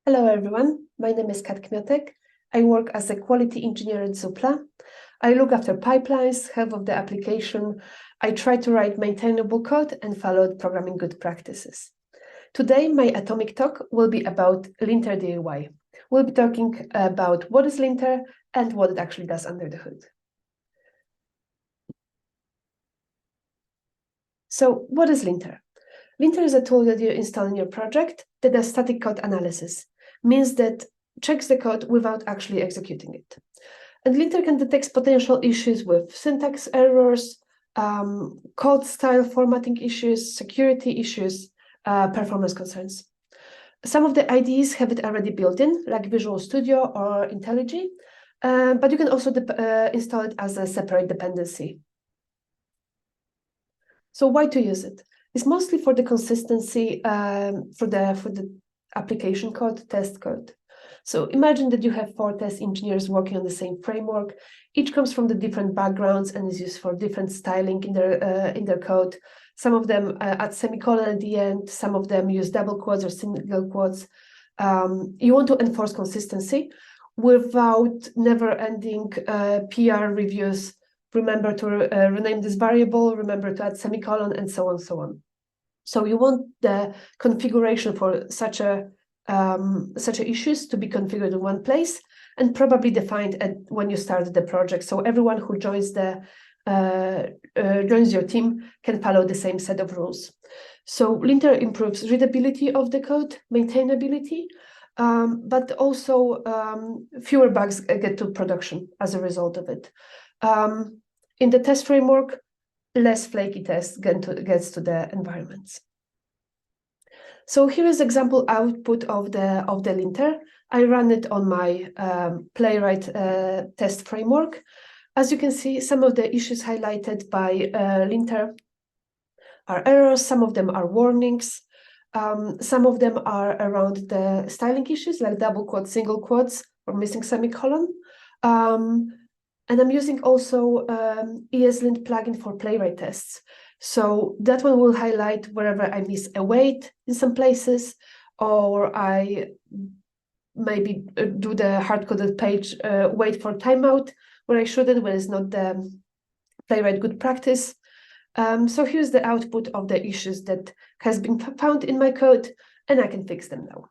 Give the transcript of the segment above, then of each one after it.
Hello everyone, my name is Kat Kmiotek. I work as a quality engineer at Zoopla. I look after pipelines, health of the application. I try to write maintainable code and follow programming good practices. Today, my atomic talk will be about linter DIY. We'll be talking about what is linter and what it actually does under the hood. So what is linter? Linter is a tool that you install in your project that does static code analysis, means that checks the code without actually executing it. And linter can detect potential issues with syntax errors, code style formatting issues, security issues, performance concerns. Some of the IDEs have it already built in, like Visual Studio or IntelliJ, but you can also install it as a separate dependency. So why to use it? It's mostly for the consistency for the application code, test code. So imagine that you have 4 test engineers working on the same framework. Each comes from the different backgrounds and is used for different styling in their code. Some of them add semicolon at the end. Some of them use double quotes or single quotes. You want to enforce consistency without never-ending PR reviews. Remember to rename this variable, remember to add semicolon, and so on, so on. So you want the configuration for such issues to be configured in one place and probably defined when you start the project. So everyone who joins joins your team can follow the same set of rules. So linter improves readability of the code, maintainability, but also fewer bugs get to production as a result of it. In the test framework, less flaky tests gets to the environments. So here is example output of the linter. I run it on my Playwright test framework. As you can see, some of the issues highlighted by linter are errors. Some of them are warnings. Some of them are around the styling issues, like double quotes, single quotes, or missing semicolon. And I'm using also ESLint plugin for Playwright tests. So that one will highlight wherever I miss a wait in some places, or I maybe do the hard-coded page wait for timeout where I shouldn't, when it's not the Playwright good practice. So here's the output of the issues that has been found in my code, and I can fix them now.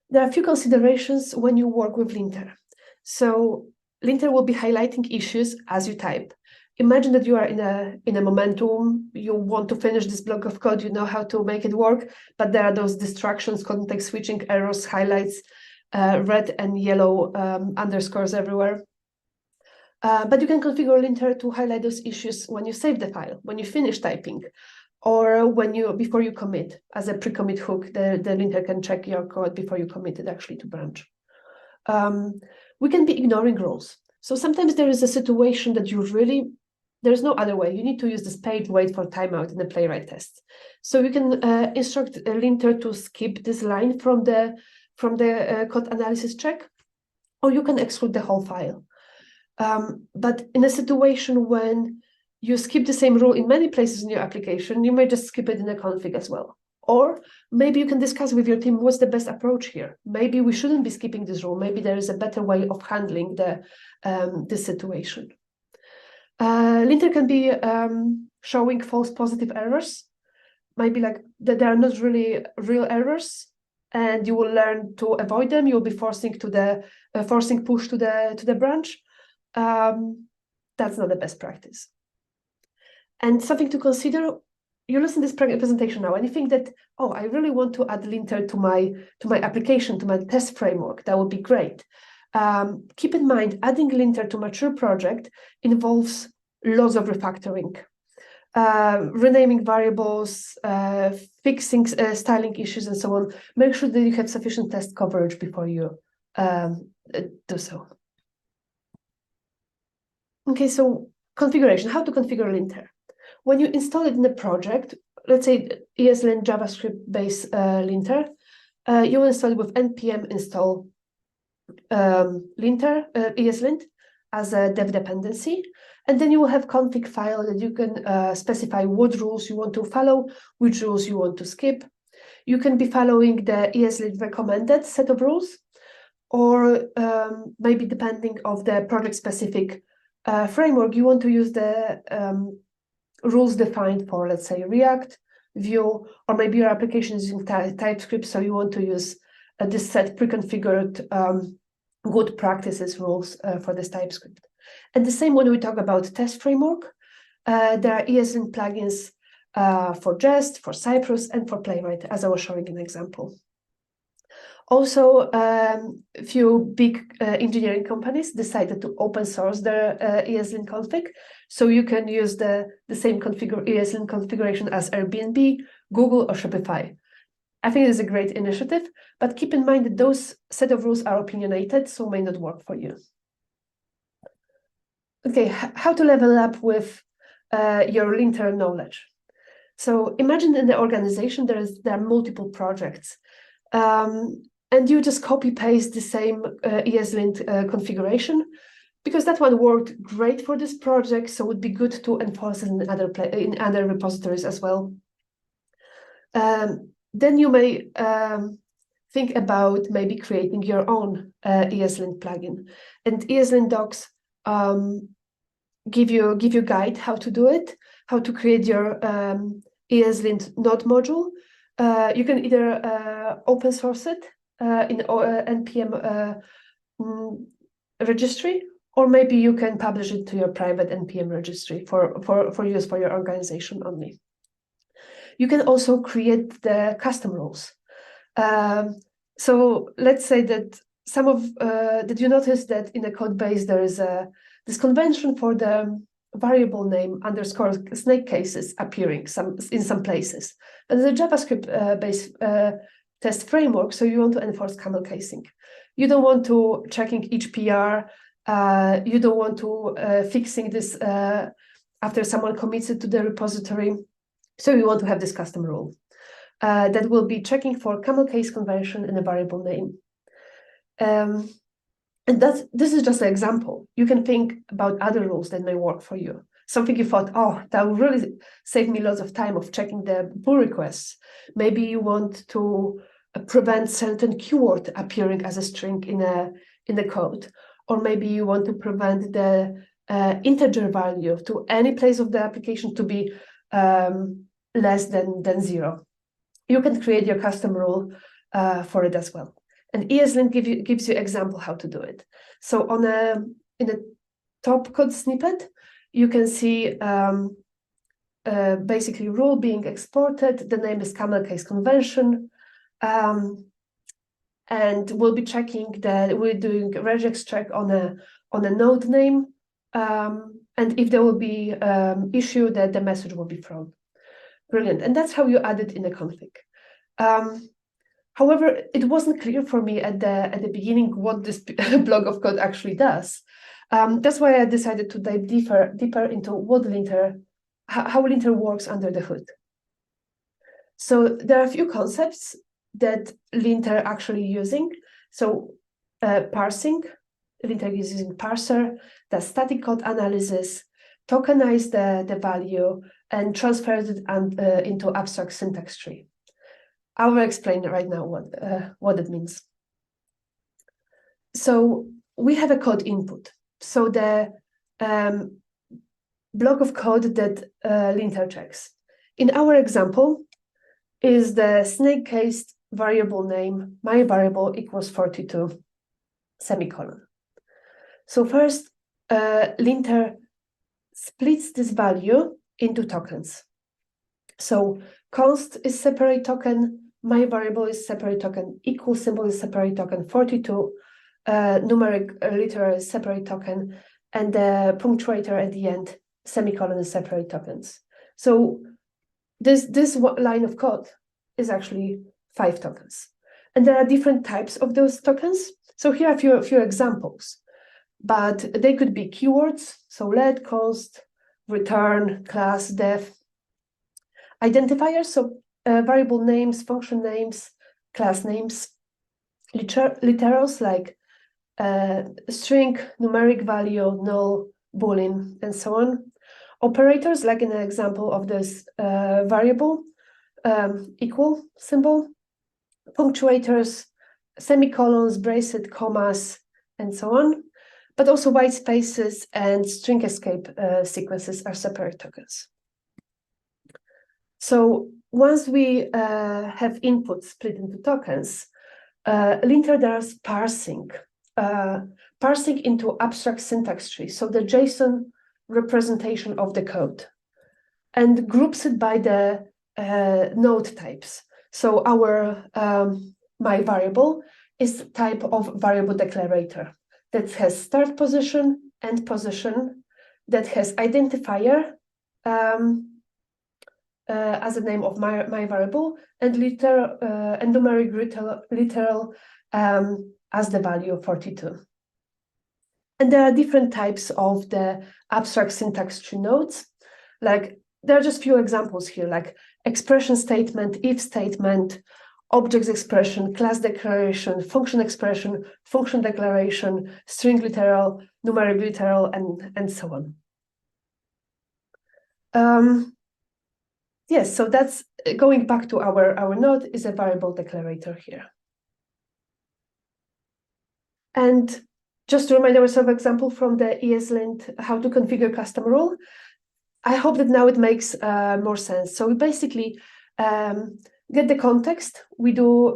There are a few considerations when you work with linter. So linter will be highlighting issues as you type. Imagine that you are in a momentum, you want to finish this block of code, you know how to make it work, but there are those distractions, context switching, errors, highlights, red and yellow underscores everywhere. But you can configure linter to highlight those issues when you save the file, when you finish typing, or before you commit. As a pre-commit hook, the linter can check your code before you commit it actually to branch. We can be ignoring rules. So sometimes there is a situation that there's no other way. You need to use this page wait for timeout in the Playwright test. So you can instruct a linter to skip this line from the code analysis check, or you can exclude the whole file. But in a situation when you skip the same rule in many places in your application, you may just skip it in the config as well. Or maybe you can discuss with your team what's the best approach here. Maybe we shouldn't be skipping this rule. Maybe there is a better way of handling this situation. Linter can be showing false positive errors. Maybe like that there are not really real errors, and you will learn to avoid them. You'll be forcing push to the branch. That's not the best practice. And something to consider. You listen to this presentation now and you think that, oh, I really want to add linter to my application, to my test framework. That would be great. Keep in mind, adding linter to mature project involves lots of refactoring, renaming variables, fixing styling issues, and so on. Make sure that you have sufficient test coverage before you do so. Okay, so configuration, how to configure linter. When you install it in a project, let's say ESLint JavaScript-based linter, you will install it with npm install linter, ESLint, as a dev dependency. And then you will have config file that you can specify what rules you want to follow, which rules you want to skip. You can be following the ESLint recommended set of rules, or maybe depending of the project-specific framework, you want to use the rules defined for, let's say, React, Vue, or maybe your application is using TypeScript, so you want to use this set pre-configured good practices rules for this TypeScript. And the same when we talk about test framework, there are ESLint plugins for Jest, for Cypress, and for Playwright, as I was showing an example. Also, a few big engineering companies decided to open source their ESLint config, so you can use the same ESLint configuration as Airbnb, Google, or Shopify. I think it's a great initiative, but keep in mind that those set of rules are opinionated, so may not work for you. Okay, how to level up with your linter knowledge. So imagine in the organization there are multiple projects, and you just copy paste the same ESLint configuration, because that one worked great for this project, so it would be good to enforce it in other repositories as well. Then you may think about maybe creating your own ESLint plugin, and ESLint docs give you guide how to do it, how to create your ESLint node module. You can either open source it in NPM registry, or maybe you can publish it to your private NPM registry for use for your organization only. You can also create the custom rules. So let's say that that you notice that in a code base there is this convention for the variable name underscore snake cases appearing in some places. But it's a JavaScript-based test framework, so you want to enforce camel casing. You don't want to checking each PR. You don't want to fixing this after someone commits it to the repository. So you want to have this custom rule that will be checking for camel case convention in a variable name. And this is just an example. You can think about other rules that may work for you. Something you thought, oh, that would really save me lots of time of checking the pull requests. Maybe you want to prevent certain keyword appearing as a string in the code, or maybe you want to prevent the integer value to any place of the application to be less than 0. You can create your custom rule for it as well. And ESLint gives you example how to do it. So in the top code snippet, you can see basically rule being exported. The name is camel case convention, and we'll be checking we're doing regex check on a node name, and if there will be issue, that the message will be thrown. Brilliant, and that's how you add it in the config. However, it wasn't clear for me at the beginning what this block of code actually does. That's why I decided to dive deeper into how linter works under the hood. So there are a few concepts that linter actually using. So parsing, linter is using parser, the static code analysis, tokenize the value, and transfers it into abstract syntax tree. I will explain right now what it means. So we have a code input. So the block of code that linter checks. In our example, is the snake case variable name, my variable equals 42, semicolon. So first, linter splits this value into tokens. So const is separate token, my variable is separate token, equal symbol is separate token, 42, numeric literal is separate token, and the punctuator at the end, semicolon, is separate tokens. So this line of code is actually 5 tokens. And there are different types of those tokens. So here are a few examples, but they could be keywords, so let, const, return, class, def, identifiers, so variable names, function names, class names, literals like string, numeric value, null, boolean, and so on. Operators, like in an example of this variable, equal symbol, punctuators, semicolons, braces, commas, and so on. But also white spaces and string escape sequences are separate tokens. So once we have inputs split into tokens, Linter does parsing, parsing into abstract syntax tree, so the JSON representation of the code, and groups it by the node types. So our my variable is type of variable declarator that has start position, end position, that has identifier as the name of my variable, and and numeric literal as the value 42. And there are different types of the abstract syntax tree nodes. Like there are just few examples here, like expression statement, if statement, objects expression, class declaration, function expression, function declaration, string literal, numeric literal, and so on. Yes, so that's going back to our node is a variable declarator here. And just to remind ourselves, example from the ESLint, how to configure custom rule. I hope that now it makes more sense. So we basically get the context, we do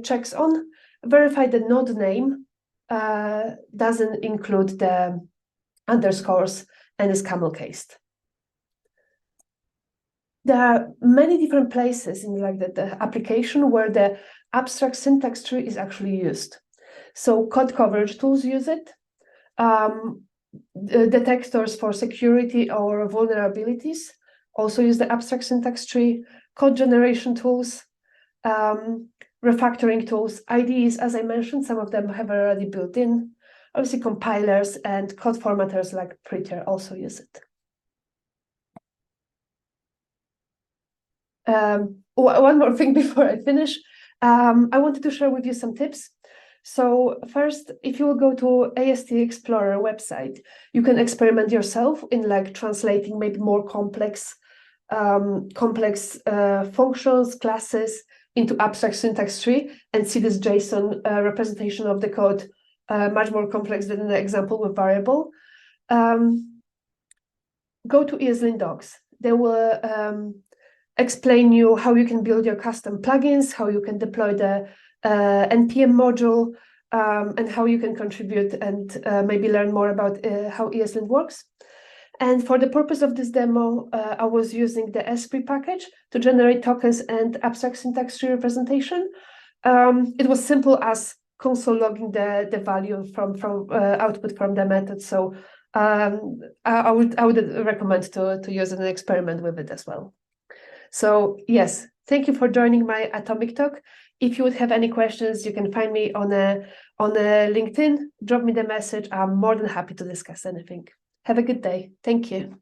checks on, verify the node name doesn't include the underscores and is camel cased. There are many different places in like the application where the abstract syntax tree is actually used. So code coverage tools use it. Detectors for security or vulnerabilities also use the abstract syntax tree. Code generation tools, refactoring tools, IDEs, as I mentioned, some of them have already built in. Obviously, compilers and code formatters like Printer also use it. One more thing before I finish. I wanted to share with you some tips. So first, if you will go to AST Explorer website, you can experiment yourself in like translating maybe more complex functions, classes into abstract syntax tree and see this JSON representation of the code much more complex than the example with variable. Go to ESLint docs. They will explain you how you can build your custom plugins, how you can deploy the NPM module, and how you can contribute and maybe learn more about how ESLint works. And for the purpose of this demo, I was using the Esprit package to generate tokens and abstract syntax tree representation. It was simple as console logging the value from output from the method. So I would recommend to use an experiment with it as well. So yes, thank you for joining my Atomic Talk. If you would have any questions, you can find me on LinkedIn. Drop me the message. I'm more than happy to discuss anything. Have a good day. Thank you.